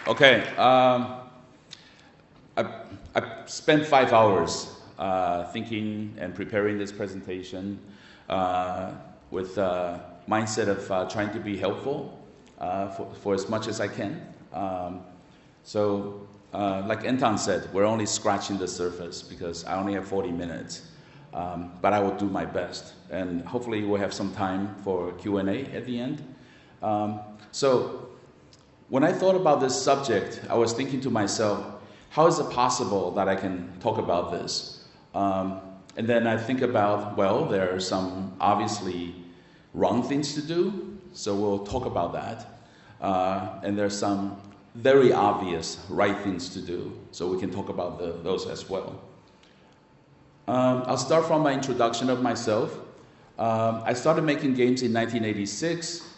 Okay. I spent 5 hours thinking and preparing this presentation with mindset of trying to be helpful for as much as I can. Like Anton said, we're only scratching the surface because I only have 40 minutes. But I will do my best, and hopefully we'll have some time for Q&A at the end. So when I thought about this subject, I was thinking to myself, how is it possible that I can talk about this? And then I think about, well, there are some obviously wrong things to do, so we'll talk about that. And there's some very obvious right things to do, so we can talk about those as well. I'll start from my introduction of myself. I started making games in 1986,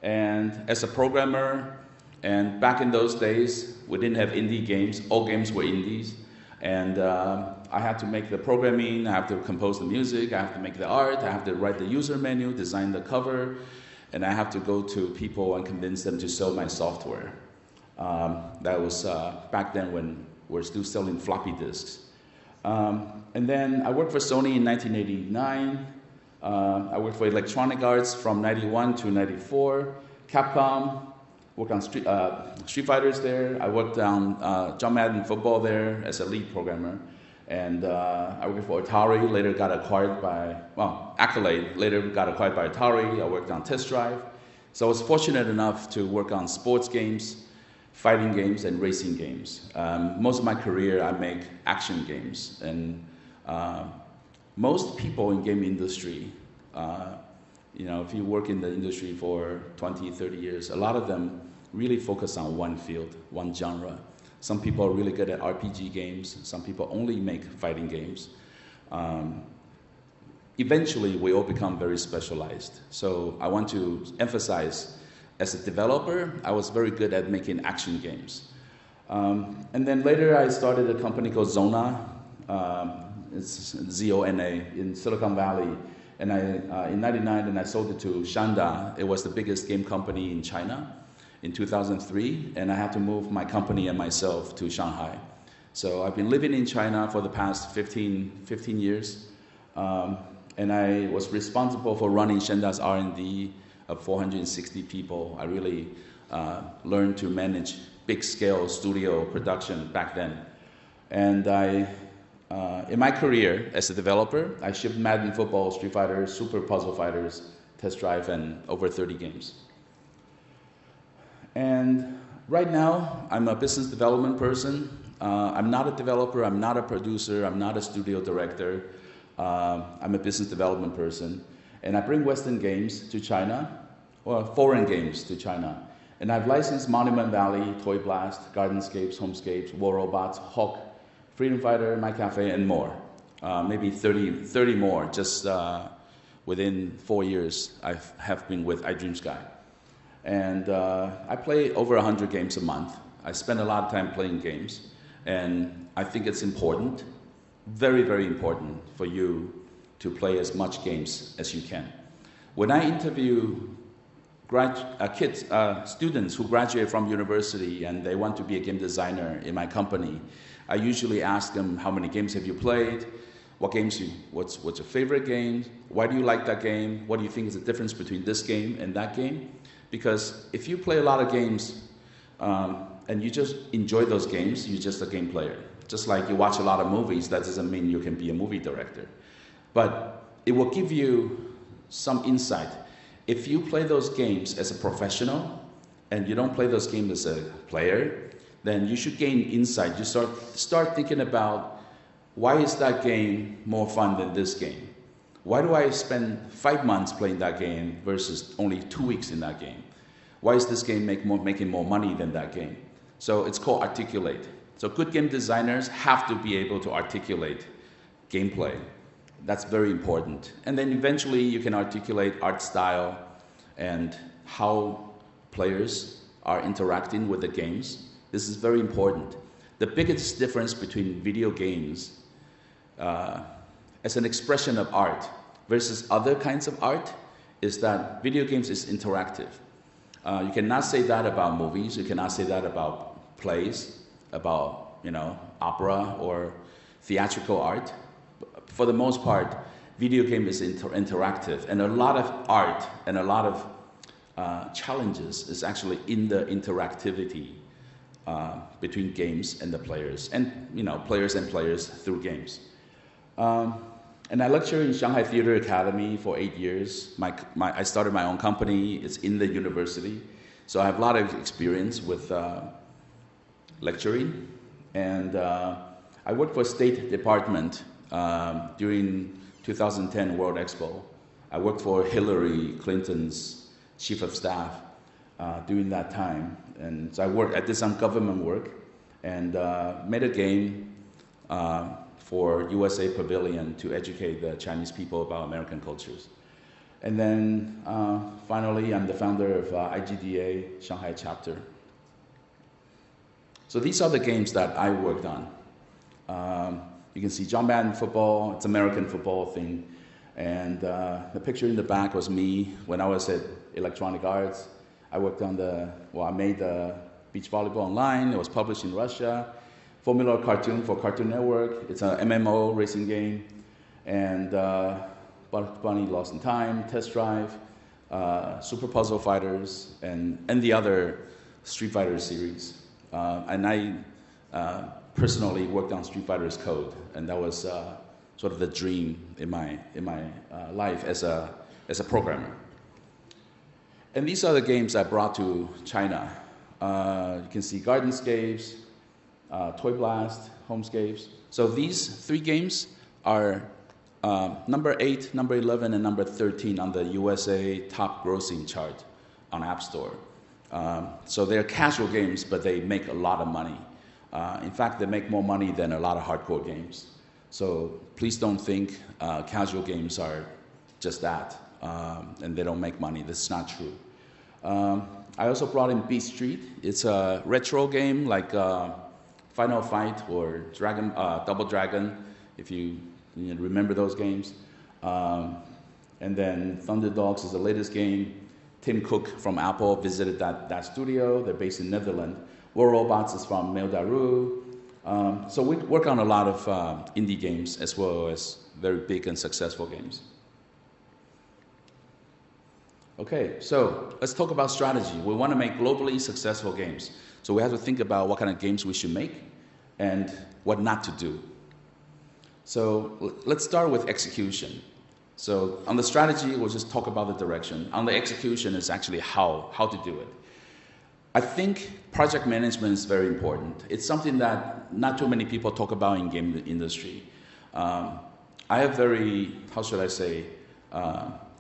and as a programmer, and back in those days, we didn't have indie games. All games were indies, and I had to make the programming, I have to compose the music, I have to make the art, I have to write the user manual, design the cover, and I have to go to people and convince them to sell my software. That was back then when we're still selling floppy disks. And then I worked for Sony in 1989. I worked for Electronic Arts from 91 to 94. Capcom, worked on Street Fighters there. I worked on John Madden football there as a lead programmer. And I worked for Atari, later got acquired by, Accolade, later got acquired by Atari. I worked on Test Drive. So I was fortunate enough to work on sports games, fighting games, and racing games. Most of my career, I make action games. And most people in game industry, if you work in the industry for 20, 30 years, a lot of them really focus on one field, one genre. Some people are really good at RPG games. Some people only make fighting games. Eventually, we all become very specialized. So I want to emphasize, as a developer, I was very good at making action games. And then later I started a company called Zona, it's Z-O-N-A, in Silicon Valley. And in 99, and I sold it to Shanda. It was the biggest game company in China in 2003, and I had to move my company and myself to Shanghai. So I've been living in China for the past 15 years, and I was responsible for running Shanda's R&D of 460 people. I really learned to manage big-scale studio production back then. And in my career as a developer, I shipped Madden Football, Street Fighter, Super Puzzle Fighters, Test Drive, and over 30 games. And right now, I'm a business development person. I'm not a developer, I'm not a producer, I'm not a studio director. I'm a business development person. And I bring Western games to China, or foreign games to China. And I've licensed Monument Valley, Toy Blast, Gardenscapes, Homescapes, War Robots, Hawk, Freedom Fighter, My Cafe, and more. Maybe 30 more, just within 4 years I have been with iDreamSky. And I play over 100 games a month. I spend a lot of time playing games. And I think it's important, very, very important for you to play as much games as you can. When I interview students who graduate from university and they want to be a game designer in my company, I usually ask them, how many games have you played? What's your favorite game? Why do you like that game? What do you think is the difference between this game and that game? Because if you play a lot of games and you just enjoy those games, you're just a game player. Just like you watch a lot of movies, that doesn't mean you can be a movie director. But it will give you some insight. If you play those games as a professional and you don't play those games as a player, then you should gain insight. You start thinking about, why is that game more fun than this game? Why do I spend 5 months playing that game versus only 2 weeks in that game? Why is this game making more money than that game? So it's called articulate. So good game designers have to be able to articulate gameplay. That's very important. And then eventually you can articulate art style and how players are interacting with the games. This is very important. The biggest difference between video games as an expression of art versus other kinds of art is that video games is interactive. You cannot say that about movies. You cannot say that about plays, about, opera or theatrical art. For the most part, video game is interactive, and a lot of art and a lot of challenges is actually in the interactivity between games and the players, and players through games. And I lectured in Shanghai Theater Academy for 8 years. I started my own company. It's in the university, so I have a lot of experience with lecturing. And I worked for State Department during 2010 World Expo. I worked for Hillary Clinton's chief of staff during that time. And so I did some government work and made a game for USA Pavilion to educate the Chinese people about American cultures. And then finally, I'm the founder of IGDA Shanghai chapter. So these are the games that I worked on. You can see John Madden football, it's American football thing. And the picture in the back was me when I was at Electronic Arts. I worked on I made the beach volleyball online. It was published in Russia. Formula Cartoon for Cartoon Network. It's an MMO racing game. And Bunny Lost in Time, Test Drive, Super Puzzle Fighters, and the other Street Fighter series. And I personally worked on Street Fighter's code, and that was sort of the dream in my life as a programmer. And these are the games I brought to China. You can see Gardenscapes, Toy Blast, Homescapes. So these 3 games are number 8, number 11, and number 13 on the USA top grossing chart on App Store. So they're casual games, but they make a lot of money. In fact, they make more money than a lot of hardcore games. So please don't think casual games are just that, and they don't make money. That's not true. I also brought in Beat Street. It's a retro game like Final Fight or Double Dragon, if you remember those games. And then Thunderdogs is the latest game. Tim Cook from Apple visited that studio. They're based in Netherlands. War Robots is from Mail.ru. So we work on a lot of indie games as well as very big and successful games. Okay, so let's talk about strategy. We want to make globally successful games. So we have to think about what kind of games we should make and what not to do. So let's start with execution. So on the strategy, we'll just talk about the direction. On the execution is actually how to do it. I think project management is very important. It's something that not too many people talk about in game industry. I have very,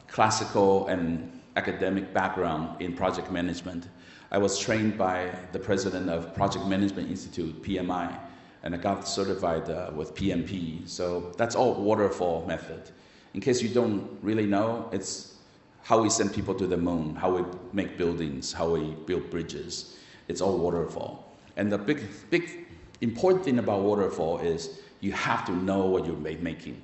classical and academic background in project management. I was trained by the president of Project Management Institute, PMI, and I got certified with PMP. So that's all waterfall method. In case you don't really know, it's how we send people to the moon, how we make buildings, how we build bridges. It's all waterfall. And the big important thing about waterfall is you have to know what you're making.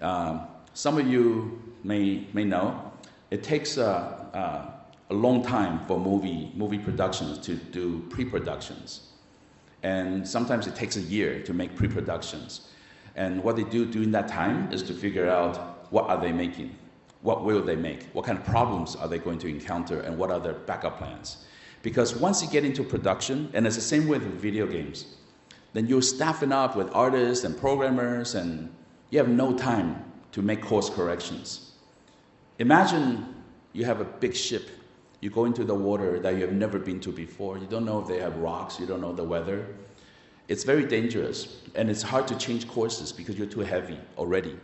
Some of you may know, it takes a long time for movie productions to do pre-productions. And sometimes it takes a year to make pre-productions. And what they do during that time is to figure out what are they making, what will they make, what kind of problems are they going to encounter, and what are their backup plans. Because once you get into production, and it's the same with video games, then you're staffing up with artists and programmers, and you have no time to make course corrections. Imagine you have a big ship. You go into the water that you have never been to before. You don't know if they have rocks. You don't know the weather. It's very dangerous, and it's hard to change courses because you're too heavy already.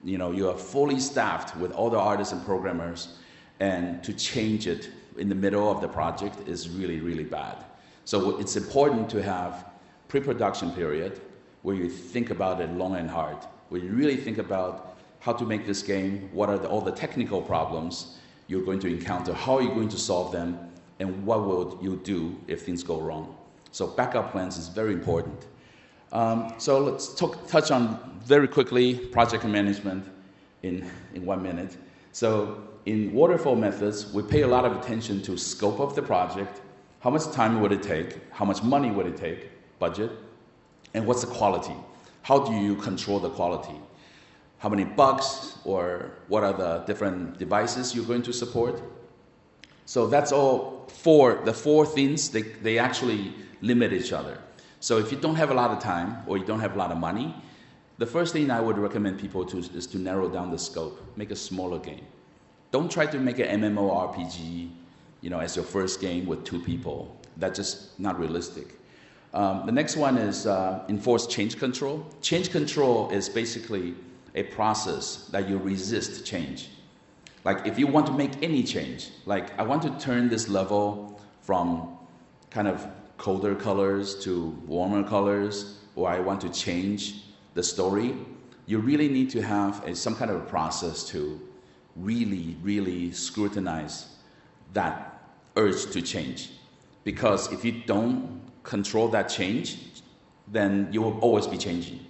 You are fully staffed with all the artists and programmers, and to change it in the middle of the project is really, really bad. So it's important to have pre-production period where you think about it long and hard, where you really think about how to make this game, what are all the technical problems you're going to encounter, how are you going to solve them, and what will you do if things go wrong. So backup plans is very important. So let's touch on very quickly project management in 1 minute. So in waterfall methods, we pay a lot of attention to scope of the project, How much time would it take? How much money would it take? Budget. And what's the quality? How do you control the quality? How many bugs, or what are the different devices you're going to support? So that's all the four things, they actually limit each other. So if you don't have a lot of time or you don't have a lot of money, the first thing I would recommend people is to narrow down the scope, make a smaller game. Don't try to make an MMORPG, as your first game with 2 people. That's just not realistic. The next one is enforce change control. Change control is basically a process that you resist change. Like if you want to make any change, like I want to turn this level from kind of colder colors to warmer colors, or I want to change the story, you really need to have some kind of a process to really, really scrutinize that urge to change. Because if you don't control that change, then you will always be changing.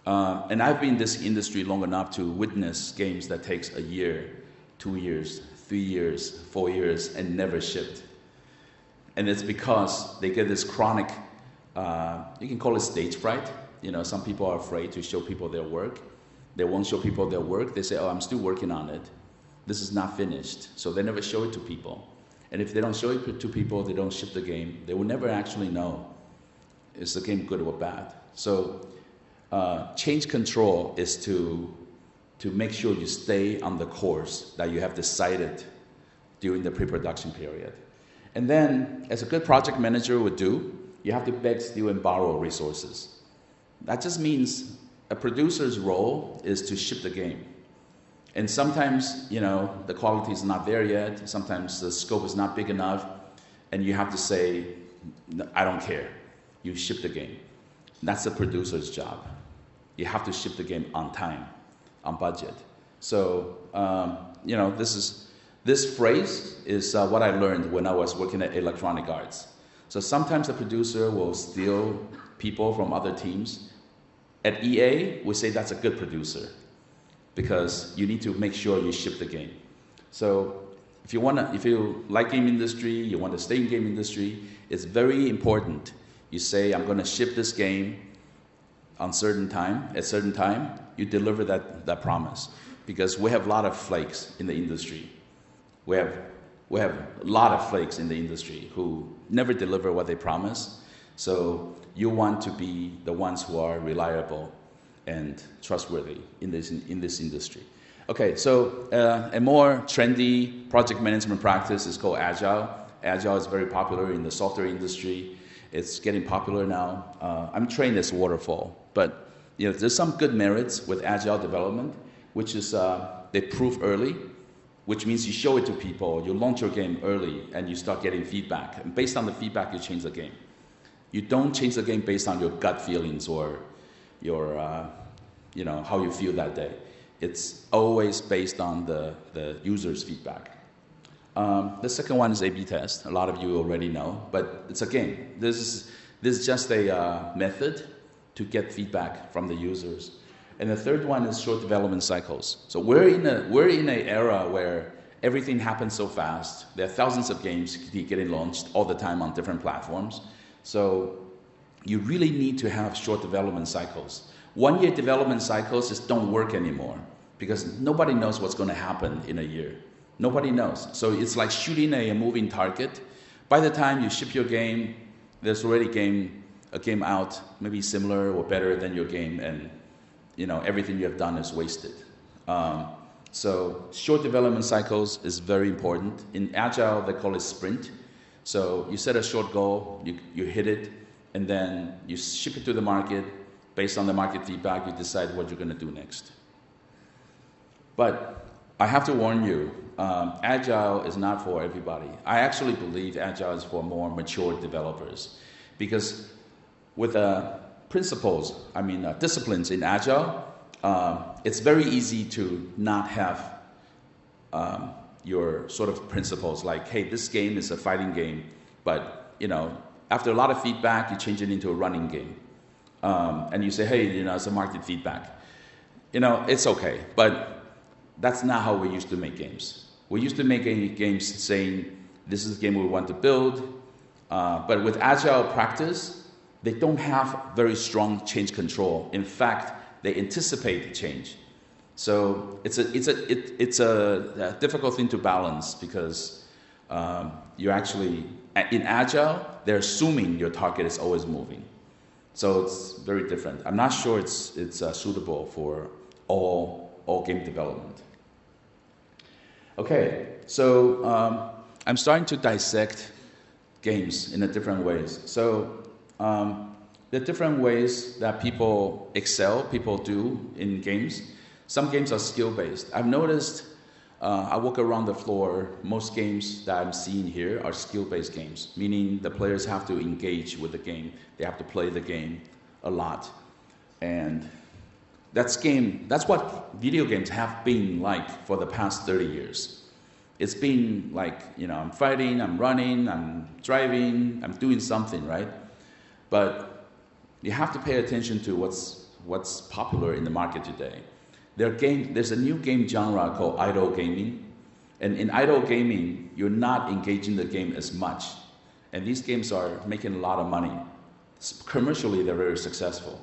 And I've been in this industry long enough to witness games that takes a year, 2 years, 3 years, 4 years, and never shipped. And it's because they get this chronic, you can call it stage fright. Some people are afraid to show people their work. They won't show people their work. They say, oh, I'm still working on it. This is not finished. So they never show it to people. And if they don't show it to people, they don't ship the game. They will never actually know, is the game good or bad? So change control is to make sure you stay on the course that you have decided during the pre-production period. And then, as a good project manager would do, you have to beg, steal, and borrow resources. That just means a producer's role is to ship the game. And sometimes, the quality is not there yet. Sometimes the scope is not big enough. And you have to say, I don't care. You ship the game. That's the producer's job. You have to ship the game on time, on budget. So, this phrase is what I learned when I was working at Electronic Arts. So sometimes the producer will steal people from other teams. At EA, we say that's a good producer, because you need to make sure you ship the game. So if you like game industry, you want to stay in game industry, it's very important. You say, I'm going to ship this game on at certain time, you deliver that promise. Because we have a lot of flakes in the industry. We have a lot of flakes in the industry who never deliver what they promise. So you want to be the ones who are reliable and trustworthy in this industry. Okay, so a more trendy project management practice is called Agile. Agile is very popular in the software industry. It's getting popular now. I'm trained as waterfall, but there's some good merits with Agile development, which is they prove early, which means you show it to people, you launch your game early, and you start getting feedback. And based on the feedback, you change the game. You don't change the game based on your gut feelings or your, how you feel that day. It's always based on the user's feedback. The second one is A/B test. A lot of you already know, but it's a game. This is just a method to get feedback from the users. And the third one is short development cycles. So we're in an era where everything happens so fast. There are thousands of games getting launched all the time on different platforms. So you really need to have short development cycles. 1 year development cycles just don't work anymore, because nobody knows what's going to happen in a year. Nobody knows. So it's like shooting a moving target. By the time you ship your game, there's already a game out, maybe similar or better than your game, and everything you have done is wasted. So short development cycles is very important. In Agile, they call it sprint. So you set a short goal, you hit it, and then you ship it to the market. Based on the market feedback, you decide what you're going to do next. But I have to warn you, Agile is not for everybody. I actually believe Agile is for more mature developers, because with disciplines in Agile, it's very easy to not have your sort of principles like, hey, this game is a fighting game, but after a lot of feedback, you change it into a running game. And you say, hey, it's a market feedback. It's okay, but that's not how we used to make games. We used to make games saying, this is the game we want to build, But with agile practice, they don't have very strong change control. In fact, they anticipate change. So it's a difficult thing to balance because you're actually, in agile, they're assuming your target is always moving. So it's very different. I'm not sure it's suitable for all game development. Okay, so I'm starting to dissect games in a different ways. So the different ways that people excel, people do in games. Some games are skill-based. I've noticed, I walk around the floor, most games that I'm seeing here are skill-based games, meaning the players have to engage with the game. They have to play the game a lot. And that's what video games have been like for the past 30 years. It's been like, I'm fighting, I'm running, I'm driving, I'm doing something, right? But you have to pay attention to what's popular in the market today. There's a new game genre called idle gaming. And in idle gaming, you're not engaging the game as much. And these games are making a lot of money. Commercially, they're very successful.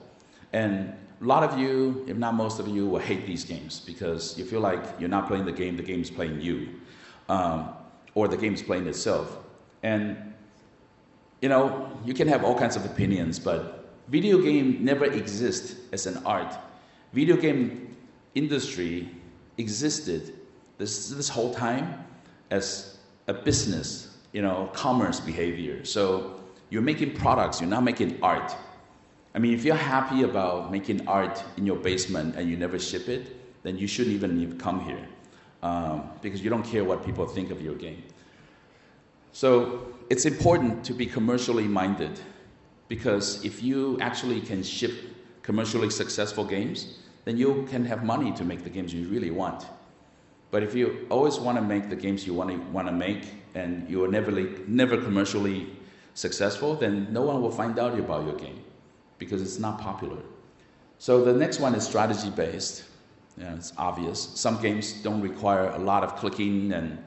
And a lot of you, if not most of you, will hate these games because you feel like you're not playing the game is playing you. Or the game is playing itself. And, you can have all kinds of opinions, but video game never exist as an art. Video game industry existed this whole time as a business, commerce behavior. So you're making products, you're not making art. I mean, if you're happy about making art in your basement and you never ship it, then you shouldn't even come here because you don't care what people think of your game. So it's important to be commercially minded because if you actually can ship commercially successful games, then you can have money to make the games you really want. But if you always want to make the games you want to make and you are never commercially successful, then no one will find out about your game because it's not popular. So the next one is strategy-based. It's obvious. Some games don't require a lot of clicking and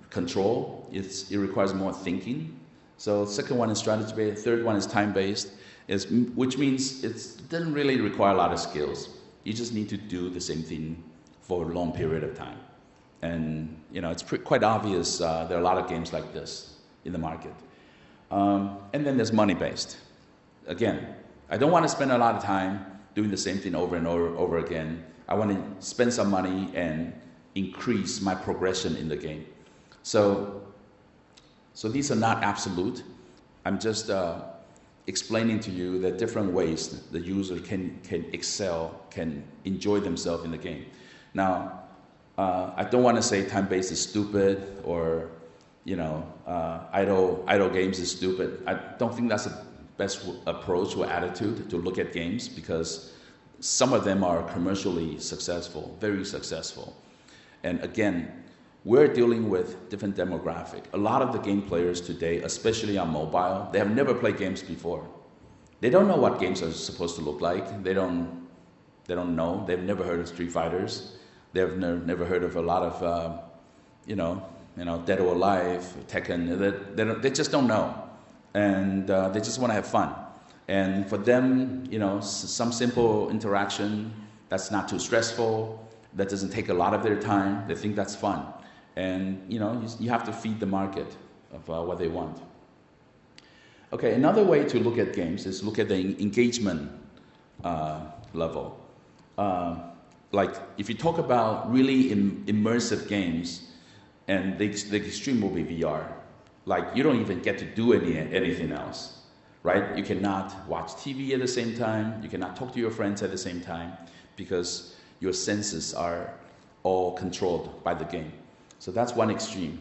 control. It requires more thinking. So the second one is strategy-based. Third one is time-based, which means it doesn't really require a lot of skills. You just need to do the same thing for a long period of time. And it's quite obvious there are a lot of games like this in the market. And then there's money-based. Again, I don't want to spend a lot of time doing the same thing over and over again. I want to spend some money and increase my progression in the game. So these are not absolute. I'm just explaining to you the different ways the user can excel, can enjoy themselves in the game. Now, I don't want to say time-based is stupid or idle games is stupid. I don't think that's the best approach or attitude to look at games because some of them are commercially successful, very successful. And again, we're dealing with different demographic. A lot of the game players today, especially on mobile, they have never played games before. They don't know what games are supposed to look like. They don't know. They've never heard of Street Fighters. They've never heard of a lot of, Dead or Alive, Tekken. They just don't know. And they just want to have fun. And for them, some simple interaction that's not too stressful, that doesn't take a lot of their time, they think that's fun. And, you have to feed the market of what they want. Okay, another way to look at games is look at the engagement level. Like, if you talk about really immersive games, and the extreme will be VR. Like, you don't even get to do anything else, right? You cannot watch TV at the same time. You cannot talk to your friends at the same time because your senses are all controlled by the game. So that's one extreme.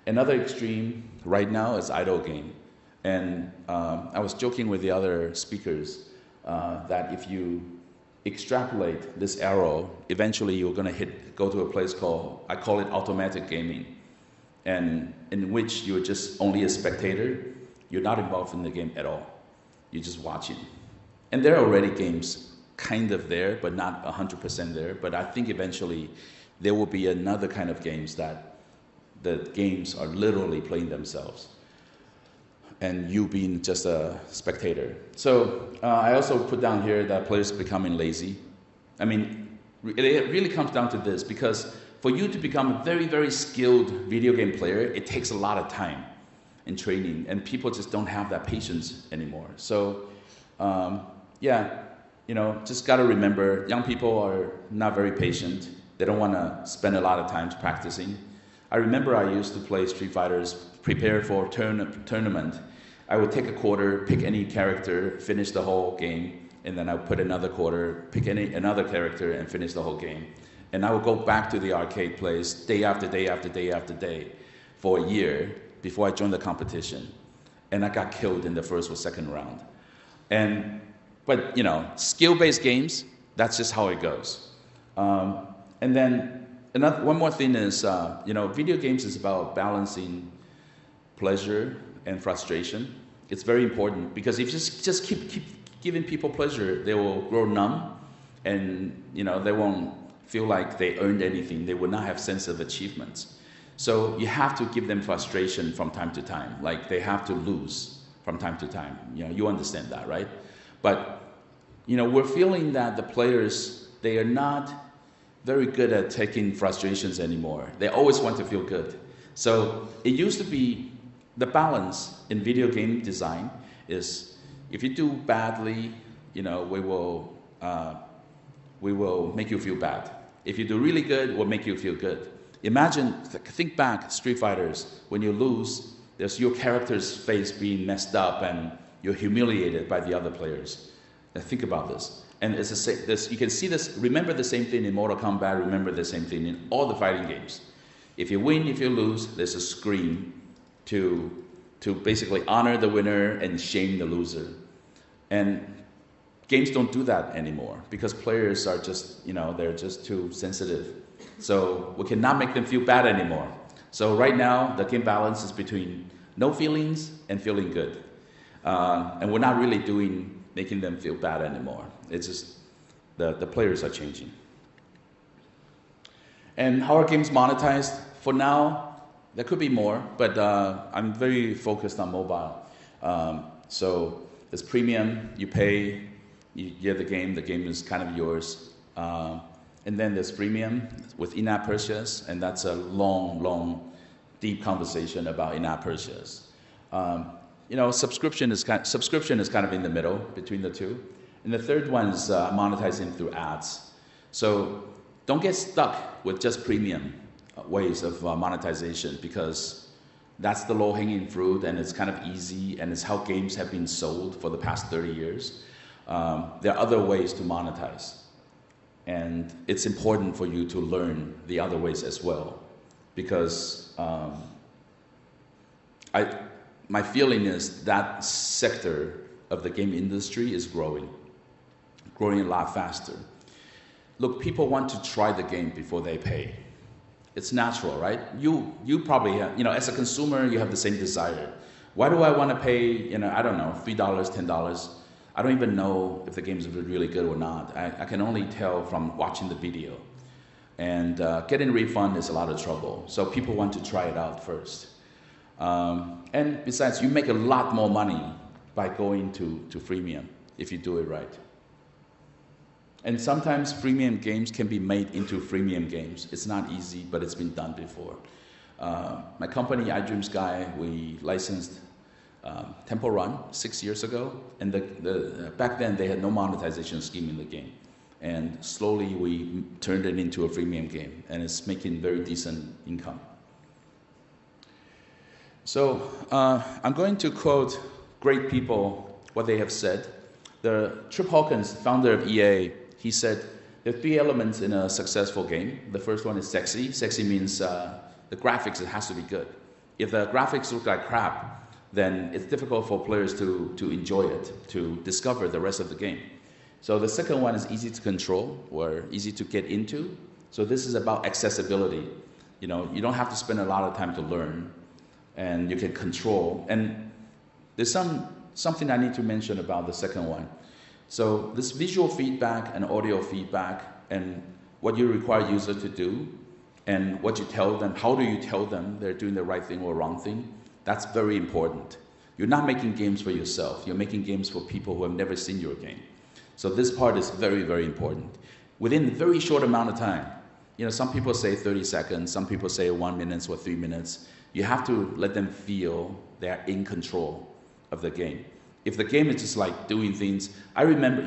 Another extreme right now is idle game. And I was joking with the other speakers that if you extrapolate this arrow, eventually you're going to go to a place I call it automatic gaming, and in which you're just only a spectator. You're not involved in the game at all. You're just watching. And there are already games kind of there, but not 100% there. But I think eventually there will be another kind of games that the games are literally playing themselves. and you being just a spectator. So I also put down here that players becoming lazy. I mean, it really comes down to this, because for you to become a very, very skilled video game player, it takes a lot of time and training, and people just don't have that patience anymore. So yeah, you know, just got to remember, young people are not very patient. They don't want to spend a lot of time practicing. I remember I used to play Street Fighters, prepare for a tournament. I would take a quarter, pick any character, finish the whole game, and then I would put another quarter, pick another character, and finish the whole game. And I would go back to the arcade place day after day after day after day for a year before I joined the competition. And I got killed in the first or second round. But you know, skill-based games, that's just how it goes. And then one more thing is, you know, video games is about balancing pleasure and frustration. It's very important, because if you just keep giving people pleasure, they will grow numb, and you know, they won't feel like they earned anything. They will not have sense of achievements. So you have to give them frustration from time to time, like they have to lose from time to time. You know, you understand that, right? But you know, we're feeling that the players, they are not very good at taking frustrations anymore. They always want to feel good. So it used to be the balance in video game design is, if you do badly, you know, we will make you feel bad. If you do really good, we'll make you feel good. Imagine, think back, Street Fighters, when you lose, there's your character's face being messed up and you're humiliated by the other players. Now think about this. And it's you can see this, remember the same thing in Mortal Kombat, remember the same thing in all the fighting games. If you win, if you lose, there's a scream to basically honor the winner and shame the loser. And games don't do that anymore, because players are just, you know, they're just too sensitive. So we cannot make them feel bad anymore. So right now, the game balance is between no feelings and feeling good. And we're not really making them feel bad anymore. It's just the players are changing. And how are games monetized? For now, there could be more, but I'm very focused on mobile. So there's premium, you pay, you get the game is kind of yours. And then there's freemium with in-app purchase, and that's a long, deep conversation about in-app purchase. You know, subscription is kind of in the middle between the two. And the third one is monetizing through ads. So don't get stuck with just premium ways of monetization, because that's the low-hanging fruit, and it's kind of easy, and it's how games have been sold for the past 30 years. There are other ways to monetize. And it's important for you to learn the other ways as well, because my feeling is that sector of the game industry is growing a lot faster. Look, people want to try the game before they pay. It's natural, right? You probably have, you know, as a consumer, you have the same desire. Why do I want to pay, you know, I don't know, $3, $10? I don't even know if the game is really good or not. I can only tell from watching the video. And getting a refund is a lot of trouble. So people want to try it out first. And besides, you make a lot more money by going to freemium if you do it right. And sometimes freemium games can be made into freemium games. It's not easy, but it's been done before. My company, iDreamSky, we licensed Temple Run 6 years ago, and back then they had no monetization scheme in the game. And slowly we turned it into a freemium game, and it's making very decent income. So I'm going to quote great people, what they have said. Trip Hawkins, founder of EA, he said, there are 3 elements in a successful game. The first one is sexy. Sexy means the graphics, it has to be good. If the graphics look like crap, then it's difficult for players to enjoy it, to discover the rest of the game. So the second one is easy to control, or easy to get into. So this is about accessibility. You know, you don't have to spend a lot of time to learn, and you can control. And there's something I need to mention about the second one. So this visual feedback and audio feedback, and what you require user to do, and what you tell them, how do you tell them they're doing the right thing or wrong thing, that's very important. You're not making games for yourself. You're making games for people who have never seen your game. So this part is very, very important. Within a very short amount of time, some people say 30 seconds, some people say 1 minute or 3 minutes. You have to let them feel they're in control of the game. If the game is just like doing things, I remember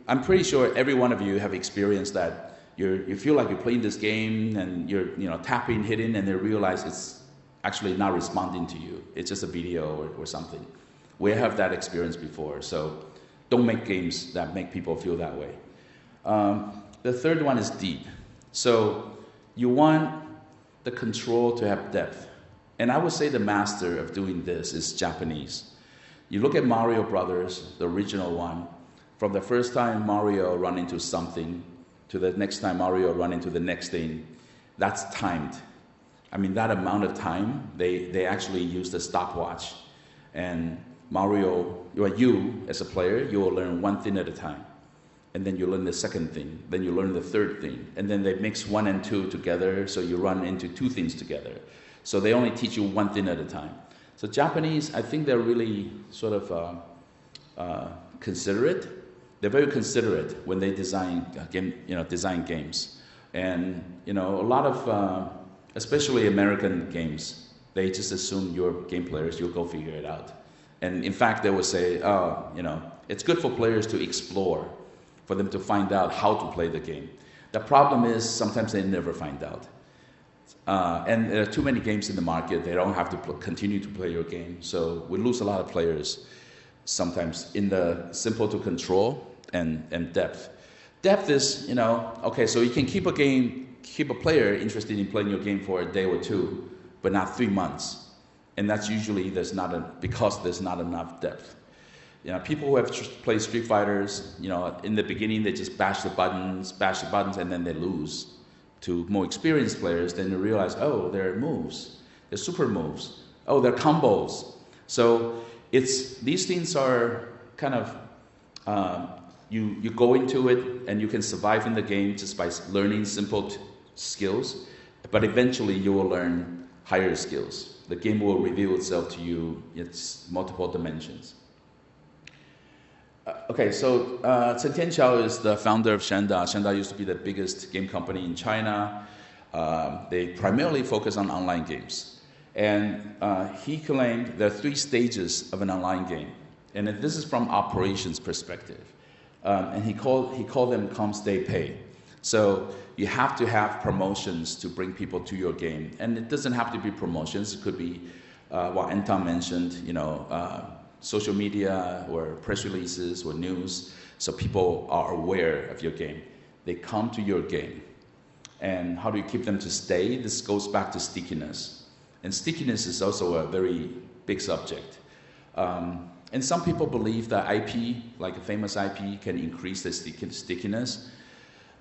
I'm pretty sure every one of you have experienced that. You feel like you're playing this game and you're tapping, hitting, and then realize it's actually not responding to you. It's just a video or something. We have that experience before, so don't make games that make people feel that way. The third one is deep. So you want the control to have depth. And I would say the master of doing this is Japanese. You look at Mario Brothers, the original one, from the first time Mario run into something to the next time Mario run into the next thing, that's timed. I mean, that amount of time, they actually use the stopwatch. And Mario, you as a player, you will learn one thing at a time. And then you learn the second thing, then you learn the third thing. And then they mix 1 and 2 together, so you run into 2 things together. So they only teach you one thing at a time. So Japanese, I think they're really sort of considerate. They're very considerate when they design games. And a lot of, especially American games, they just assume you're game players, you'll go figure it out. And in fact, they will say, it's good for players to explore, for them to find out how to play the game. The problem is sometimes they never find out. And there are too many games in the market. They don't have to continue to play your game. So we lose a lot of players sometimes in the simple to control and depth. Depth is, okay, so you can keep a player interested in playing your game for a day or 2, but not 3 months. And that's usually because there's not enough depth. People who have played Street Fighters, in the beginning they just bash the buttons, and then they lose. To more experienced players, then you realize, oh, there are moves, there's super moves, oh, there are combos. So these things are kind of, you go into it and you can survive in the game just by learning simple skills, but eventually you will learn higher skills. The game will reveal itself to you, its multiple dimensions. Okay, so Chen Tianqiao is the founder of Shanda. Shanda used to be the biggest game company in China. They primarily focus on online games. And he claimed there are 3 stages of an online game. And this is from operations perspective. And he called them come, stay, pay. So you have to have promotions to bring people to your game. And it doesn't have to be promotions. It could be what Anton mentioned, social media or press releases or news, so people are aware of your game. They come to your game. And how do you keep them to stay? This goes back to stickiness. And stickiness is also a very big subject. And some people believe that IP, like a famous IP, can increase the stickiness.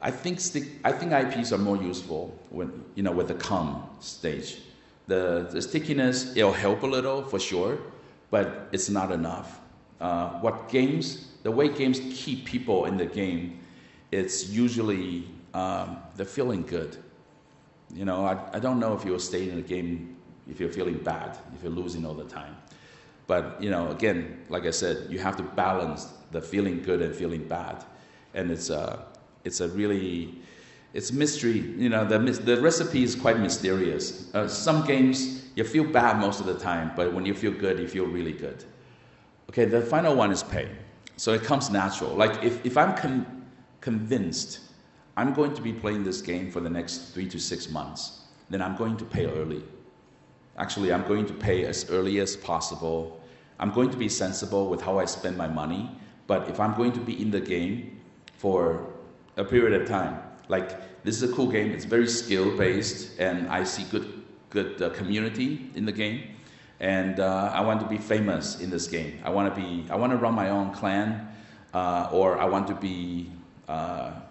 I think IPs are more useful when, with the come stage. The stickiness, it'll help a little for sure, but it's not enough. The way games keep people in the game, it's usually they're feeling good. I don't know if you'll stay in a game if you're feeling bad, if you're losing all the time. But again, like I said, you have to balance the feeling good and feeling bad, and it's mystery. The recipe is quite mysterious. Some games you feel bad most of the time, but when you feel good, you feel really good. Okay, the final one is pay. So it comes natural. Like if I'm convinced I'm going to be playing this game for the next 3 to 6 months, then I'm going to pay early. Actually, I'm going to pay as early as possible. I'm going to be sensible with how I spend my money. But if I'm going to be in the game for a period of time, like this is a cool game, it's very skill-based, and I see good community in the game, and I want to be famous in this game. I want to run my own clan, or I want to be, I'm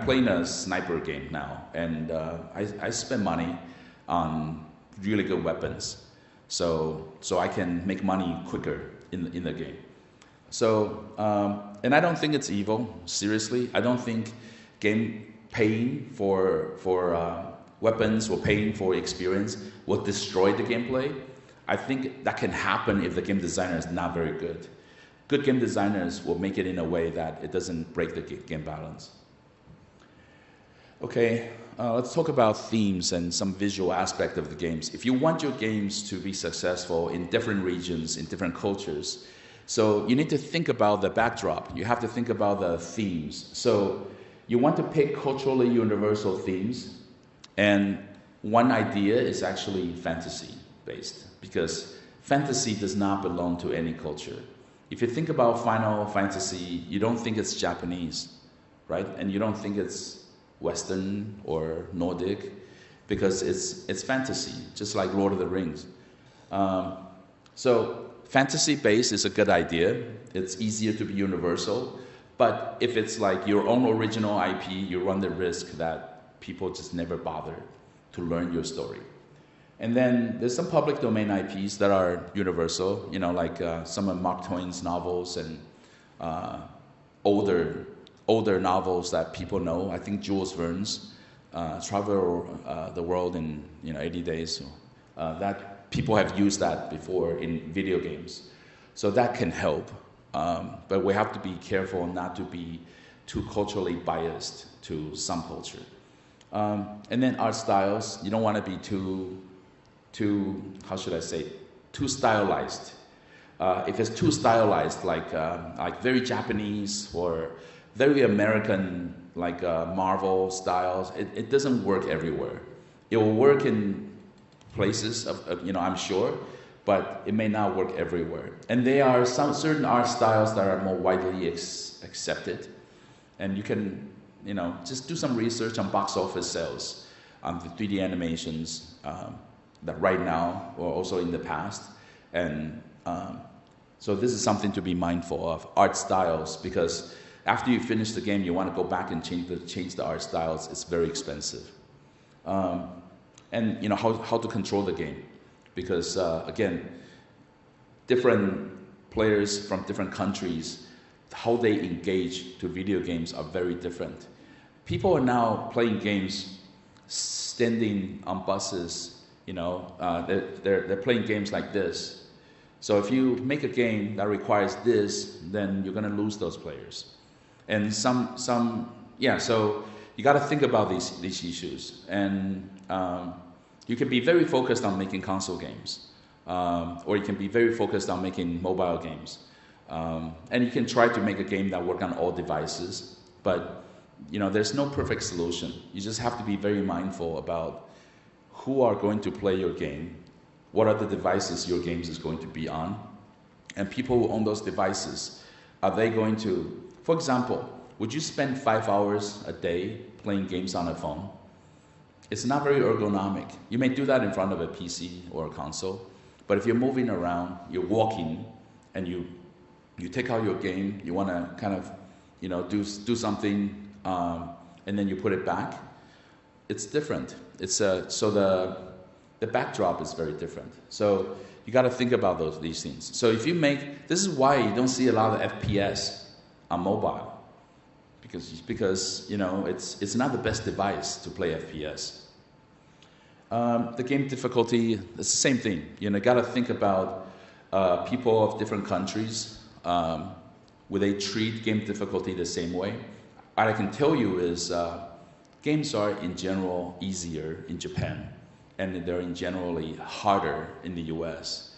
playing a sniper game now, and I spend money on really good weapons, so I can make money quicker in the game. So, and I don't think it's evil. Seriously, I don't think paying for weapons or paying for experience will destroy the gameplay. I think that can happen if the game designer is not very good. Good game designers will make it in a way that it doesn't break the game balance. Okay, let's talk about themes and some visual aspect of the games. If you want your games to be successful in different regions, in different cultures, so you need to think about the backdrop. You have to think about the themes. So you want to pick culturally universal themes, and one idea is actually fantasy-based, because fantasy does not belong to any culture. If you think about Final Fantasy, you don't think it's Japanese, right? And you don't think it's Western or Nordic, because it's fantasy, just like Lord of the Rings. So fantasy-based is a good idea. It's easier to be universal. But if it's like your own original IP, you run the risk that people just never bother to learn your story. And then there's some public domain IPs that are universal, like some of Mark Twain's novels and older novels that people know. I think Jules Verne's Travel the World in 80 Days. That people have used that before in video games. So that can help. But we have to be careful not to be too culturally biased to some culture. And then art styles, you don't want to be too how should I say, too stylized. If it's too stylized, like very Japanese or very American, like Marvel styles, it doesn't work everywhere. It will work in places, I'm sure, but it may not work everywhere. And there are some certain art styles that are more widely accepted, and you can, just do some research on box office sales, on the 3D animations that right now or also in the past, and so this is something to be mindful of, art styles, because after you finish the game, you want to go back and change the art styles. It's very expensive. And how to control the game, because again, different players from different countries, how they engage to video games are very different. People are now playing games standing on buses. They're playing games like this. So if you make a game that requires this, then you're going to lose those players. And so you got to think about these issues. And you can be very focused on making console games, or you can be very focused on making mobile games. And you can try to make a game that works on all devices, but there's no perfect solution. You just have to be very mindful about who are going to play your game, what are the devices your games is going to be on, and people who own those devices, are they going to, for example, would you spend 5 hours a day playing games on a phone? It's not very ergonomic. You may do that in front of a PC or a console, but if you're moving around, you're walking, and you take out your game, you want to kind of, do something, and then you put it back. It's different. So the backdrop is very different. So you got to think about these things. So if you this is why you don't see a lot of FPS on mobile, because it's not the best device to play FPS. The game difficulty, it's the same thing. Got to think about people of different countries. Will they treat game difficulty the same way? What I can tell you is games are in general easier in Japan, and they're in generally harder in the US.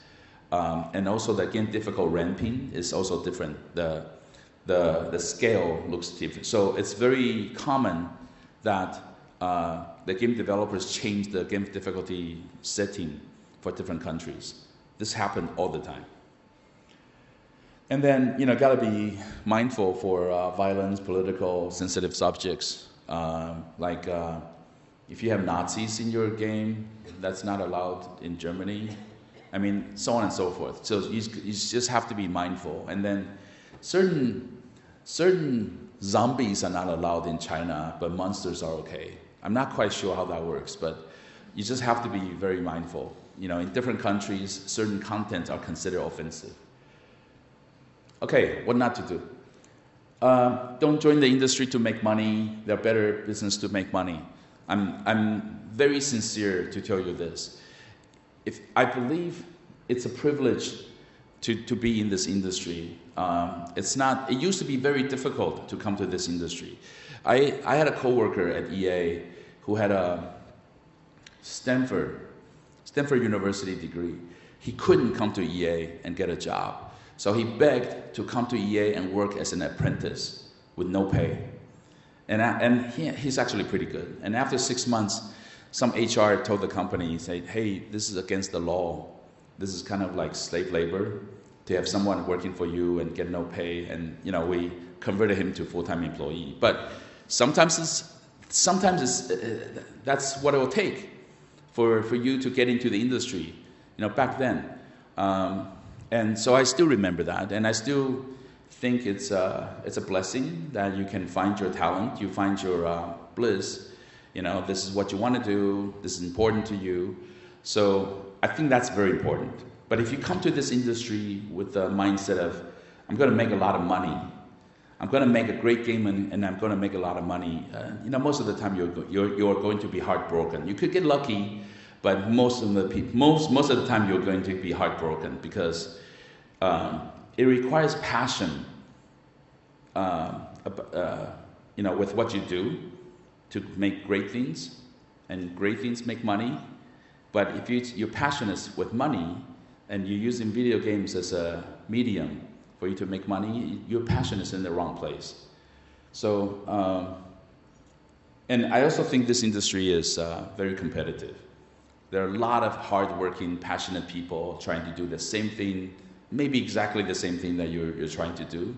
And also the game difficult ramping is also different. The scale looks different. So it's very common that the game developers change the game difficulty setting for different countries. This happens all the time. And then, got to be mindful for violence, political, sensitive subjects. Like if you have Nazis in your game, that's not allowed in Germany. I mean, so on and so forth. So you just have to be mindful. And then certain zombies are not allowed in China, but monsters are okay. I'm not quite sure how that works, but you just have to be very mindful. In different countries, certain content are considered offensive. Okay, what not to do? Don't join the industry to make money. There are better business to make money. I'm very sincere to tell you this. If I believe it's a privilege to be in this industry. It used to be very difficult to come to this industry. I had a coworker at EA who had a Stanford University degree. He couldn't come to EA and get a job. So he begged to come to EA and work as an apprentice with no pay. And he's actually pretty good. And after 6 months, some HR told the company, said, hey, this is against the law. This is kind of like slave labor to have someone working for you and get no pay. And we converted him to full-time employee. But sometimes that's what it will take for you to get into the industry, back then. And so I still remember that, and I still think it's a blessing that you can find your talent, you find your bliss. This is what you want to do, this is important to you. So I think that's very important. But if you come to this industry with the mindset of, I'm going to make a lot of money, I'm going to make a great game and I'm going to make a lot of money, most of the time you're going to be heartbroken. You could get lucky, but most of the time you're going to be heartbroken because it requires passion, with what you do to make great things, and great things make money. But if your passion is with money, and you're using video games as a medium for you to make money, your passion is in the wrong place. So, and I also think this industry is very competitive. There are a lot of hardworking, passionate people trying to do the same thing, maybe exactly the same thing that you're trying to do.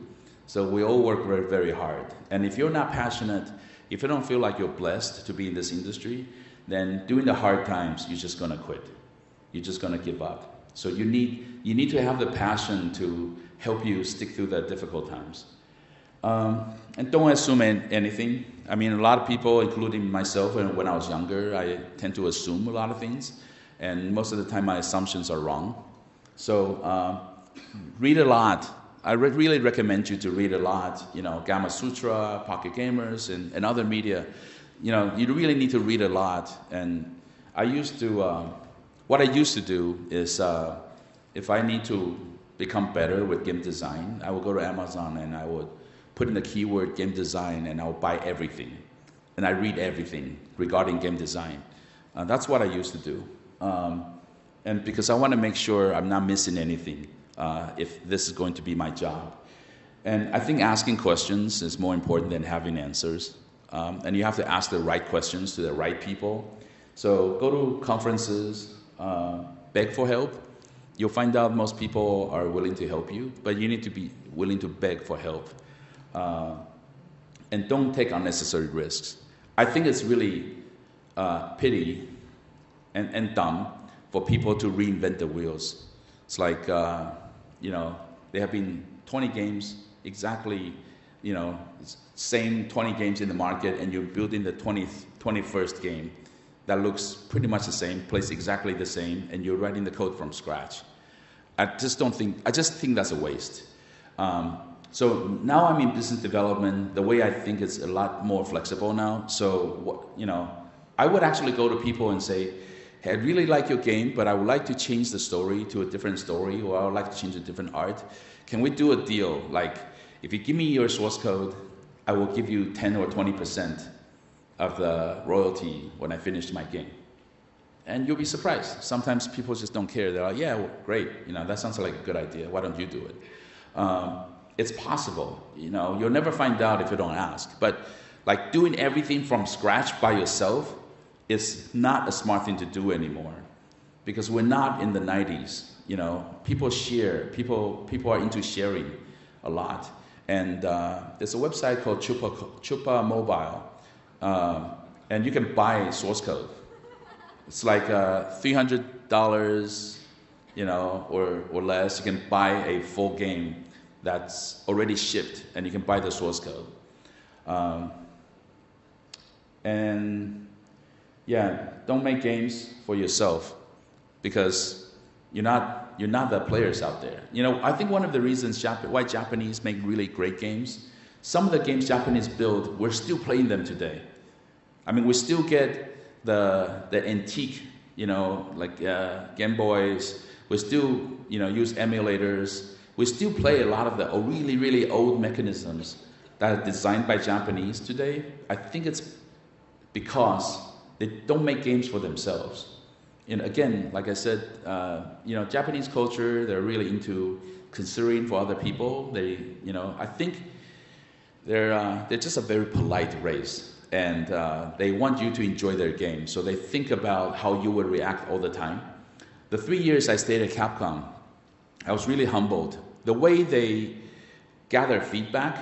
So we all work very, very hard. And if you're not passionate, if you don't feel like you're blessed to be in this industry, then during the hard times, you're just going to quit. You're just going to give up. So you need to have the passion to help you stick through the difficult times. And don't assume anything. I mean, a lot of people, including myself, when I was younger, I tend to assume a lot of things. And most of the time, my assumptions are wrong. So read a lot. I really recommend you to read a lot. Gamma Sutra, Pocket Gamers, and other media. You really need to read a lot. And what I used to do is, if I need to become better with game design, I would go to Amazon and I would put in the keyword game design and I would buy everything. And I read everything regarding game design. That's what I used to do. And because I want to make sure I'm not missing anything if this is going to be my job. And I think asking questions is more important than having answers. And you have to ask the right questions to the right people. So go to conferences, beg for help. You'll find out most people are willing to help you, but you need to be willing to beg for help. And don't take unnecessary risks. I think it's really pity and dumb for people to reinvent the wheels. It's like, there have been 20 games, exactly, same 20 games in the market, and you're building the 21st game that looks pretty much the same, plays exactly the same, and you're writing the code from scratch. I just think that's a waste. So now I'm in business development. The way I think is a lot more flexible now. So, I would actually go to people and say, hey, I really like your game, but I would like to change the story to a different story, or I would like to change a different art. Can we do a deal? Like, if you give me your source code, I will give you 10 or 20% of the royalty when I finish my game. And you'll be surprised. Sometimes people just don't care. They're like, yeah, well, great. That sounds like a good idea. Why don't you do it? It's possible. You'll never find out if you don't ask. But like doing everything from scratch by yourself is not a smart thing to do anymore, because we're not in the 90s. People share. People are into sharing a lot. And there's a website called Chupa Mobile, and you can buy source code. It's like $300, or less. You can buy a full game that's already shipped, and you can buy the source code. And yeah, don't make games for yourself, because you're not the players out there. I think one of the reasons why Japanese make really great games, some of the games Japanese build, we're still playing them today. I mean, we still get the antique, like Game Boys We still, use emulators. We still play a lot of the really, really old mechanisms that are designed by Japanese today. I think it's because they don't make games for themselves. And again, like I said, Japanese culture, they're really into considering for other people. I think they're just a very polite race, and they want you to enjoy their game. So they think about how you would react all the time. The 3 years I stayed at Capcom, I was really humbled. The way they gather feedback,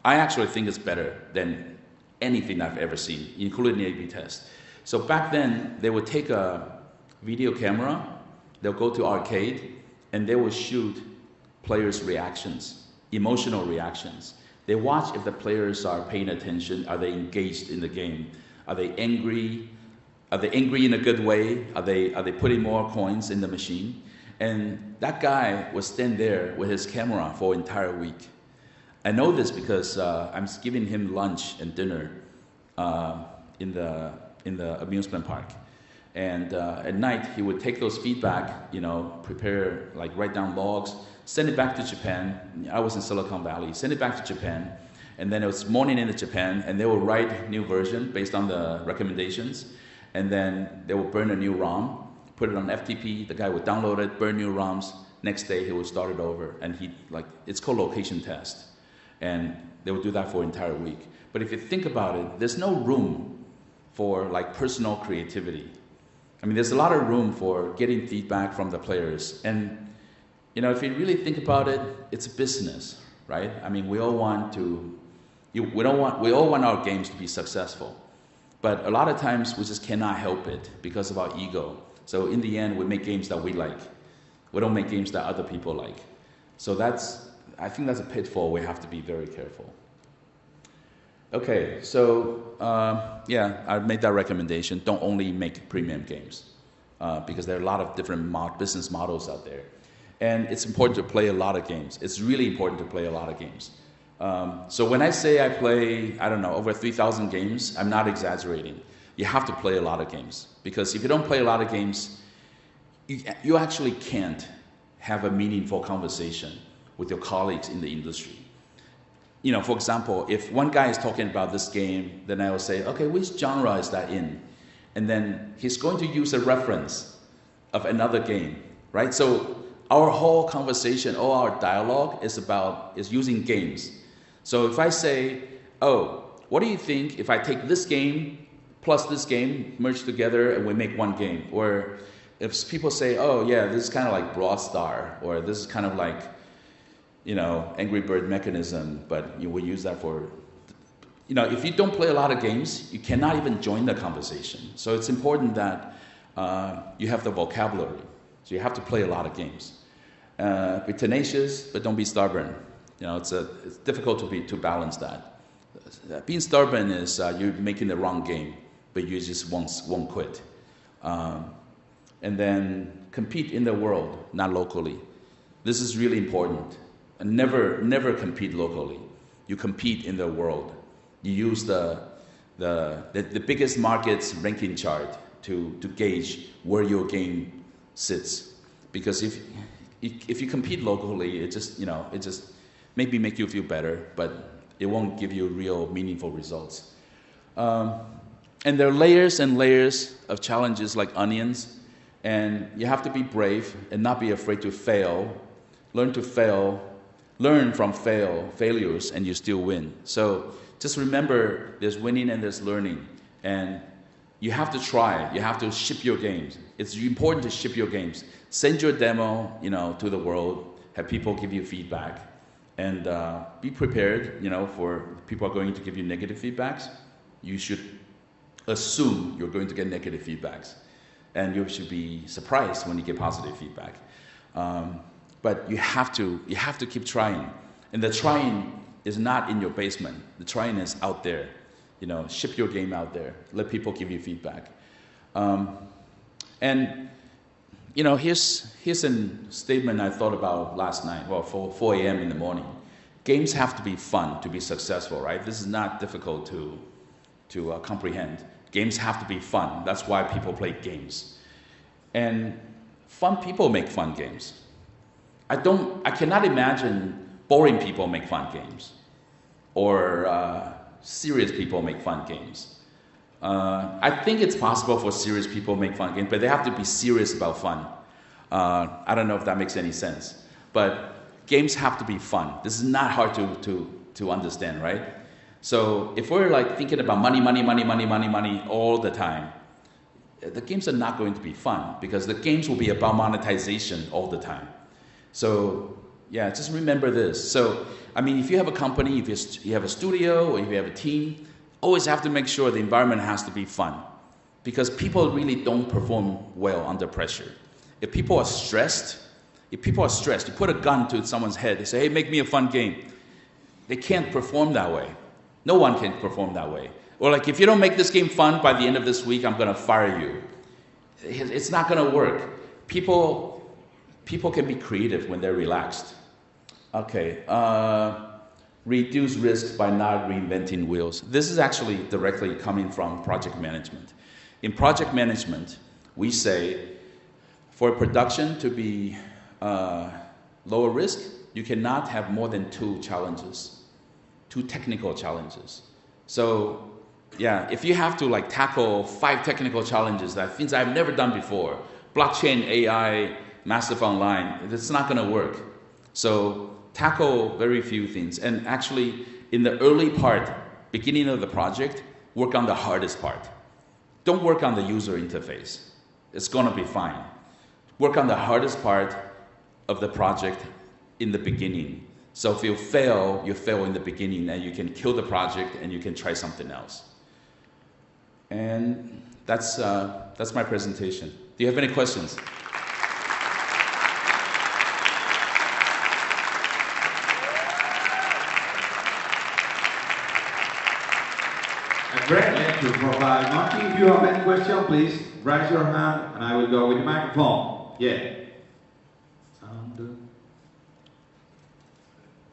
I actually think it's better than anything I've ever seen, including the A/B test. So back then, they would take a video camera, they'll go to arcade, and they will shoot players' reactions, emotional reactions. They watch if the players are paying attention, are they engaged in the game, are they angry? Are they angry in a good way? Are they putting more coins in the machine? And that guy would stand there with his camera for an entire week. I know this because I'm giving him lunch and dinner in the amusement park. And at night, he would take those feedback, prepare, write down logs, send it back to Japan. I was in Silicon Valley. Send it back to Japan. And then it was morning in Japan, and they will write a new version based on the recommendations. And then they will burn a new ROM, put it on FTP. The guy would download it, burn new ROMs. Next day, he would start it over. And it's called location test. And they would do that for an entire week. But if you think about it, there's no room for personal creativity. I mean, there's a lot of room for getting feedback from the players. And, if you really think about it, it's a business, right? I mean, we all want our games to be successful. But a lot of times we just cannot help it because of our ego. So in the end, we make games that we like. We don't make games that other people like. So I think that's a pitfall we have to be very careful. Okay, so I made that recommendation. Don't only make premium games because there are a lot of different business models out there. And it's important to play a lot of games. It's really important to play a lot of games. So when I say I play, over 3,000 games, I'm not exaggerating. You have to play a lot of games. Because if you don't play a lot of games, you actually can't have a meaningful conversation with your colleagues in the industry. For example, if one guy is talking about this game, then I will say, okay, which genre is that in? And then he's going to use a reference of another game, right? So our whole conversation, all our dialogue is using games. So if I say, oh, what do you think if I take this game plus this game, merge together, and we make one game? Or if people say, oh, yeah, this is kind of like Broad Star, or this is kind of like, Angry Bird Mechanism, but you will use that for, if you don't play a lot of games, you cannot even join the conversation. So it's important that you have the vocabulary. So you have to play a lot of games. Be tenacious, but don't be stubborn. It's difficult to balance that. Being stubborn is you're making the wrong game, but you just won't quit. And then compete in the world, not locally. This is really important. And never compete locally. You compete in the world. You use the biggest market's ranking chart to gauge where your game sits. Because if you compete locally, it just maybe make you feel better, but it won't give you real meaningful results. And there are layers and layers of challenges like onions, and you have to be brave and not be afraid to fail. Learn to fail. Learn from failures, and you still win. So just remember, there's winning and there's learning. And you have to try. You have to ship your games. It's important to ship your games. Send your demo, to the world. Have people give you feedback. And be prepared, for people are going to give you negative feedbacks. You should assume you're going to get negative feedbacks. And you should be surprised when you get positive feedback. But you have to keep trying. And the trying is not in your basement. The trying is out there. Ship your game out there. Let people give you feedback. And here's a statement I thought about last night, 4 a.m. in the morning. Games have to be fun to be successful, right? This is not difficult to comprehend. Games have to be fun. That's why people play games. And fun people make fun games. I cannot imagine boring people make fun games, or serious people make fun games. I think it's possible for serious people make fun games, but they have to be serious about fun. I don't know if that makes any sense, but games have to be fun. This is not hard to understand, right? So if we're like thinking about money all the time, the games are not going to be fun, because the games will be about monetization all the time. So yeah, just remember this. So I mean, if you have a company, if you have a studio, or if you have a team, always have to make sure the environment has to be fun, because people really don't perform well under pressure. If people are stressed, you put a gun to someone's head, they say, hey, make me a fun game. They can't perform that way. No one can perform that way. Or like, if you don't make this game fun by the end of this week, I'm going to fire you. It's not going to work. People can be creative when they're relaxed. Okay. Reduce risks by not reinventing wheels. This is actually directly coming from project management. In project management, we say, for production to be lower risk, you cannot have more than two technical challenges. So yeah, if you have to like tackle 5 technical challenges, that things I've never done before, blockchain, AI, massive online, it's not going to work. So tackle very few things. And actually, in the early part, beginning of the project, work on the hardest part. Don't work on the user interface. It's going to be fine. Work on the hardest part of the project in the beginning. So if you fail in the beginning, and you can kill the project and you can try something else. And that's my presentation. Do you have any questions? A great lecture provided. Monty, if you have any question, please raise your hand and I will go with the microphone. Yeah.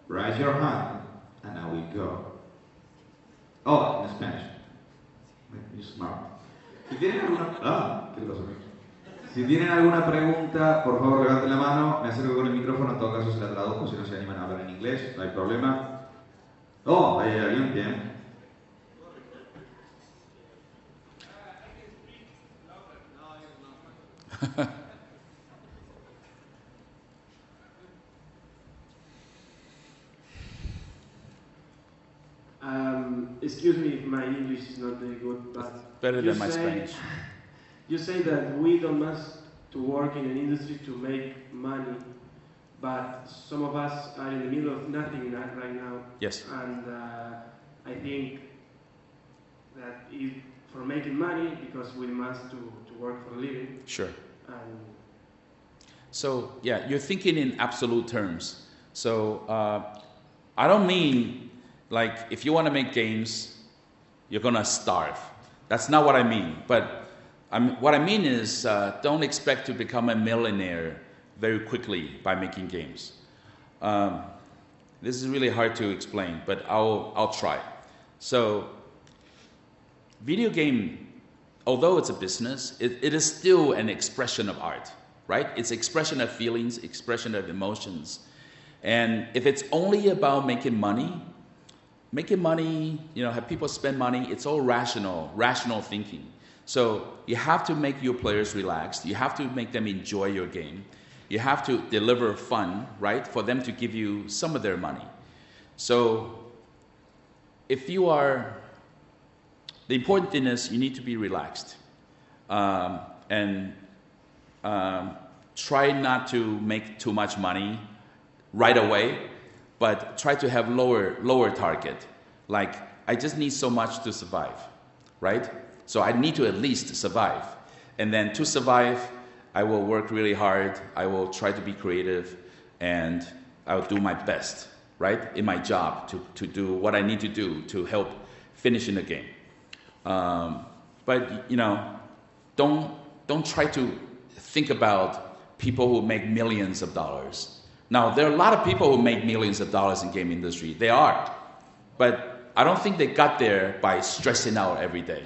Raise your hand and I will go. Oh, in Spanish. You're smart. Si tienen alguna pregunta, por favor levanten la mano. Me acerco con el micrófono, en todo caso se la traduzco, si no se animan a hablar en inglés, no hay problema. Oh, ahí hay alguien, bien. Excuse me if my English is not very good, but it's better than my Spanish. You say that we don't must to work in an industry to make money, but some of us are in the middle of nothing right now. Yes. And I think that for making money, because we must to work for a living. Sure. And so yeah, you're thinking in absolute terms. So I don't mean like if you want to make games, you're gonna starve. That's not what I mean. But what I mean is don't expect to become a millionaire very quickly by making games. This is really hard to explain, but I'll try. So video game, although it's a business, it is still an expression of art, right? It's expression of feelings, expression of emotions. And if it's only about making money, have people spend money, it's all rational thinking. So you have to make your players relaxed. You have to make them enjoy your game. You have to deliver fun, right, for them to give you some of their money. So if you are, the important thing is you need to be relaxed. And try not to make too much money right away, but try to have lower target. Like, I just need so much to survive, right? So I need to at least survive. And then to survive, I will work really hard. I will try to be creative, and I will do my best, right, in my job to do what I need to do to help finish in the game. But don't try to think about people who make millions of dollars. Now, there are a lot of people who make millions of dollars in game industry. They are. But I don't think they got there by stressing out every day.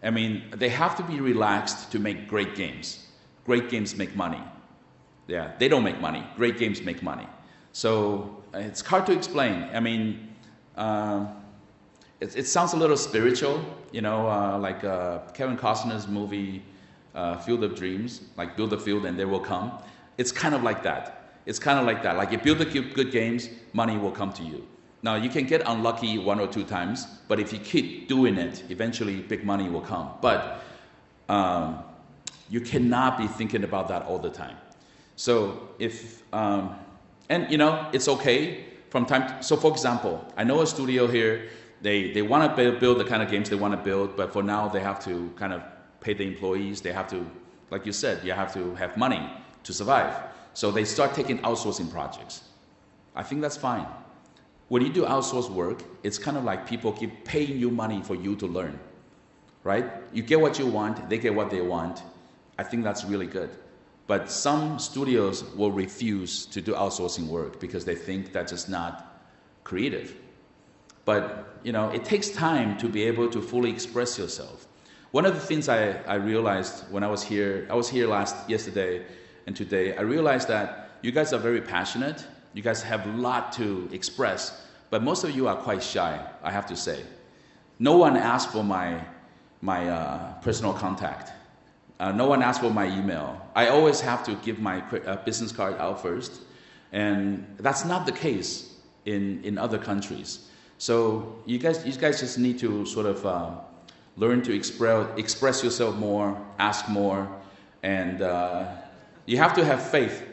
I mean, they have to be relaxed to make great games. Great games make money. Yeah, they don't make money. Great games make money. So it's hard to explain. I mean, it sounds a little spiritual, you know, like Kevin Costner's movie, Field of Dreams, like build a field and they will come. It's kind of like that. It's kind of like that. Like you build good games, money will come to you. Now you can get unlucky 1 or 2 times, but if you keep doing it, eventually big money will come. But you cannot be thinking about that all the time. So if, and you know, it's okay from time to, so for example, I know a studio here, they want to build the kind of games they want to build, but for now they have to kind of pay the employees, they have to, like you said, you have to have money to survive. So they start taking outsourcing projects. I think that's fine. When you do outsource work, it's kind of like people keep paying you money for you to learn, right? You get what you want, they get what they want. I think that's really good. But some studios will refuse to do outsourcing work because they think that's just not creative. But you know, it takes time to be able to fully express yourself. One of the things I realized when I was here yesterday and today, I realized that you guys are very passionate. You guys have a lot to express, but most of you are quite shy, I have to say. No one asked for my personal contact. No one asked for my email. I always have to give my business card out first, and that's not the case in other countries. So you guys just need to sort of learn to express yourself more, ask more, and you have to have faith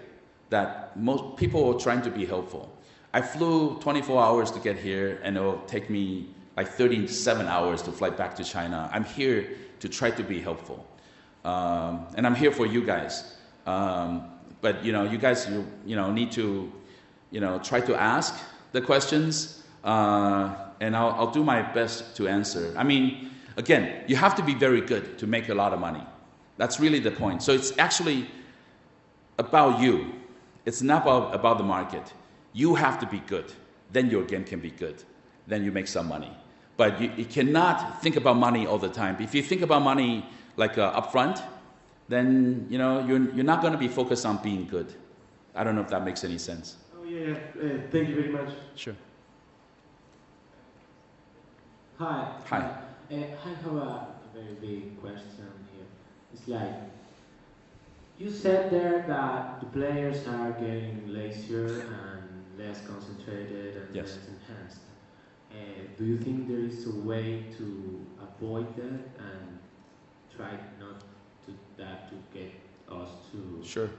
that most people are trying to be helpful. I flew 24 hours to get here, and it'll take me like 37 hours to fly back to China. I'm here to try to be helpful. And I'm here for you guys. But you know, you guys, you know, need to, you know, try to ask the questions, and I'll do my best to answer. I mean, again, you have to be very good to make a lot of money. That's really the point. So it's actually about you. It's not about the market. You have to be good. Then your game can be good. Then you make some money. But you cannot think about money all the time. If you think about money like upfront, then you know you're not going to be focused on being good. I don't know if that makes any sense. Oh yeah, thank you very much. Sure. Hi. Hi. I have a very big question here. It's like, you said there that the players are getting lazier and less concentrated and Yes. less enhanced. Do you think there is a way to avoid that and try not to get us to Sure.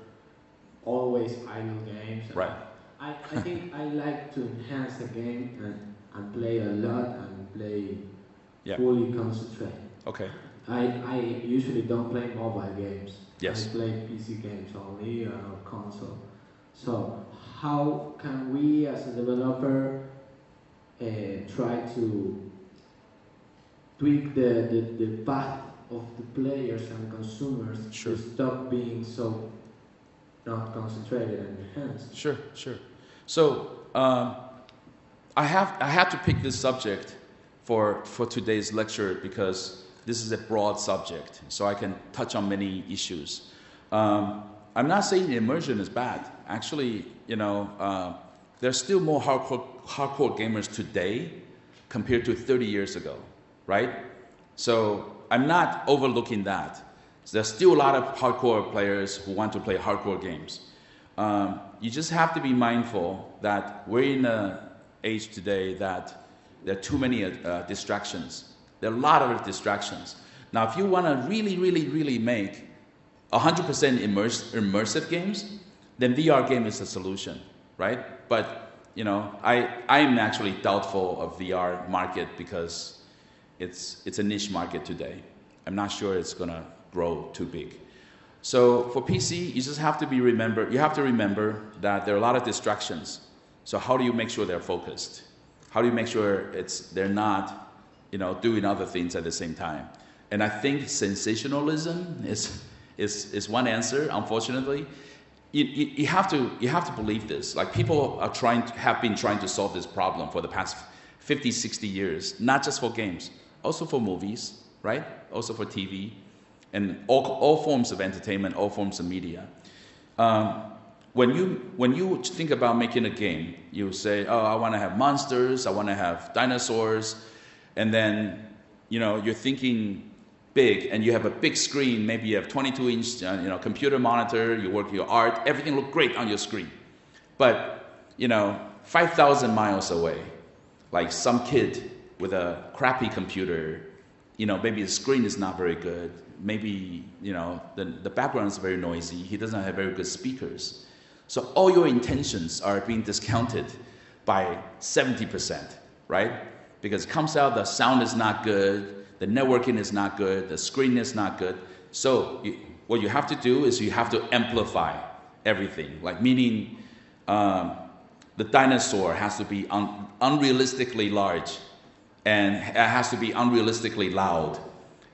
always idle games? Right. I think I like to enhance the game and play a lot and play Yeah. fully concentrate. Okay. I usually don't play mobile games. Yes. I play PC games only or console. So how can we as a developer try to tweak the path of the players and consumers Sure. to stop being so not concentrated and enhanced? Sure. So I had to pick this subject for today's lecture because this is a broad subject, so I can touch on many issues. I'm not saying immersion is bad. Actually, you know, there's still more hardcore gamers today compared to 30 years ago, right? So I'm not overlooking that. There's still a lot of hardcore players who want to play hardcore games. You just have to be mindful that we're in an age today that there are too many distractions. There are a lot of distractions. Now, if you want to really make 100% immersive games, then VR game is the solution, right? But, you know, I'm actually doubtful of VR market because it's a niche market today. I'm not sure it's going to grow too big. So for PC, you just have to remember that there are a lot of distractions. So how do you make sure they're focused? How do you make sure they're not, you know, doing other things at the same time? And I think sensationalism is one answer. Unfortunately, you have to believe this. Like people have been trying to solve this problem for the past 50, 60 years. Not just for games, also for movies, right? Also for TV, and all forms of entertainment, all forms of media. when you think about making a game, you say, oh, I want to have monsters, I want to have dinosaurs, and then you're thinking big, and you have a big screen. Maybe you have 22-inch computer monitor. You work your art, everything look great on your screen. But 5,000 miles away, like some kid with a crappy computer, maybe the screen is not very good. Maybe the background is very noisy. He doesn't have very good speakers. So all your intentions are being discounted by 70%, right? Because it comes out, the sound is not good, the networking is not good, the screen is not good. So what you have to do is you have to amplify everything. Like meaning the dinosaur has to be unrealistically large, and it has to be unrealistically loud.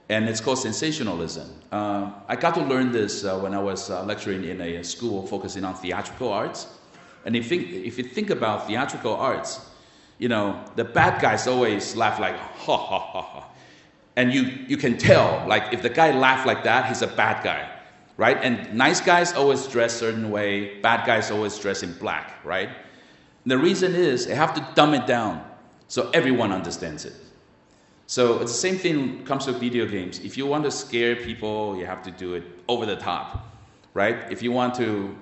And it's called sensationalism. I got to learn this when I was lecturing in a school focusing on theatrical arts. And if you think about theatrical arts, the bad guys always laugh like, ha, ha, ha, ha. And you can tell, like, if the guy laughs like that, he's a bad guy, right? And nice guys always dress a certain way, bad guys always dress in black, right? And the reason is they have to dumb it down so everyone understands it. So it's the same thing comes to video games. If you want to scare people, you have to do it over the top, right? If you want to,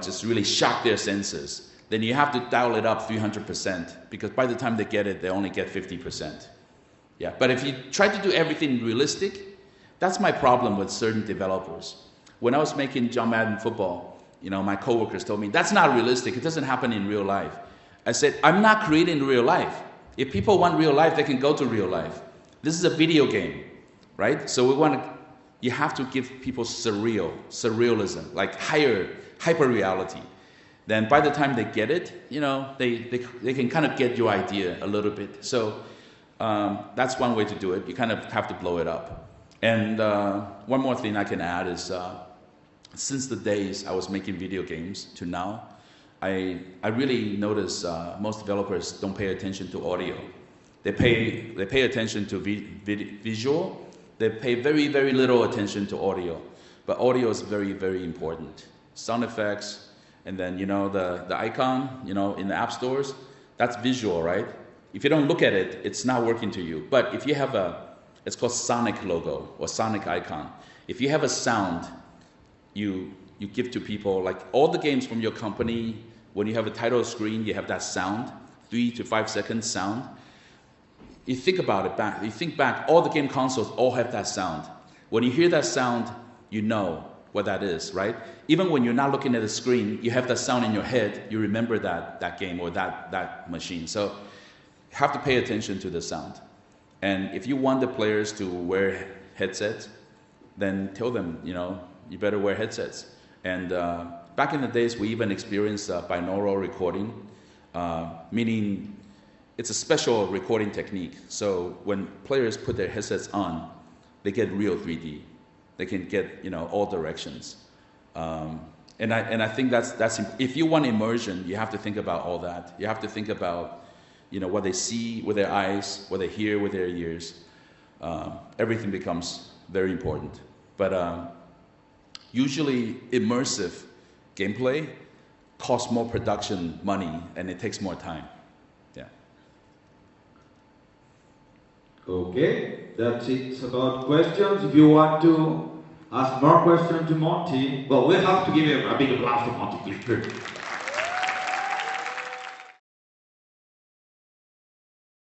just really shock their senses, then you have to dial it up 300%, because by the time they get it, they only get 50%. Yeah, but if you try to do everything realistic, that's my problem with certain developers. When I was making John Madden Football, my coworkers told me, that's not realistic, it doesn't happen in real life. I said, I'm not creating real life. If people want real life, they can go to real life. This is a video game, right? So you have to give people surrealism, like hyper reality. Then by the time they get it, they can kind of get your idea a little bit. So that's one way to do it. You kind of have to blow it up. And one more thing I can add is, since the days I was making video games to now, I really notice most developers don't pay attention to audio. They pay attention to visual. They pay very, very little attention to audio. But audio is very, very important. Sound effects, and then the icon in the app stores, that's visual, right? If you don't look at it, it's not working to you. But if you have it's called Sonic logo or Sonic icon. If you have a sound, you give to people, like all the games from your company. When you have a title screen, you have that sound, 3 to 5 seconds sound. You think about it back. You think back, all the game consoles all have that sound. When you hear that sound, you know what that is, right? Even when you're not looking at the screen, you have that sound in your head. You remember that game or that machine. So you have to pay attention to the sound. And if you want the players to wear headsets, then tell them, you better wear headsets. And back in the days, we even experienced binaural recording, meaning it's a special recording technique. So when players put their headsets on, they get real 3D. They can get all directions. And I think that's if you want immersion, you have to think about all that. You have to think about what they see with their eyes, what they hear with their ears. Everything becomes very important. But usually immersive gameplay costs more production money and it takes more time. Yeah. Okay, that's it about questions. If you want to ask more questions to Monty, well, we'll have to give him a big applause to Monty, please.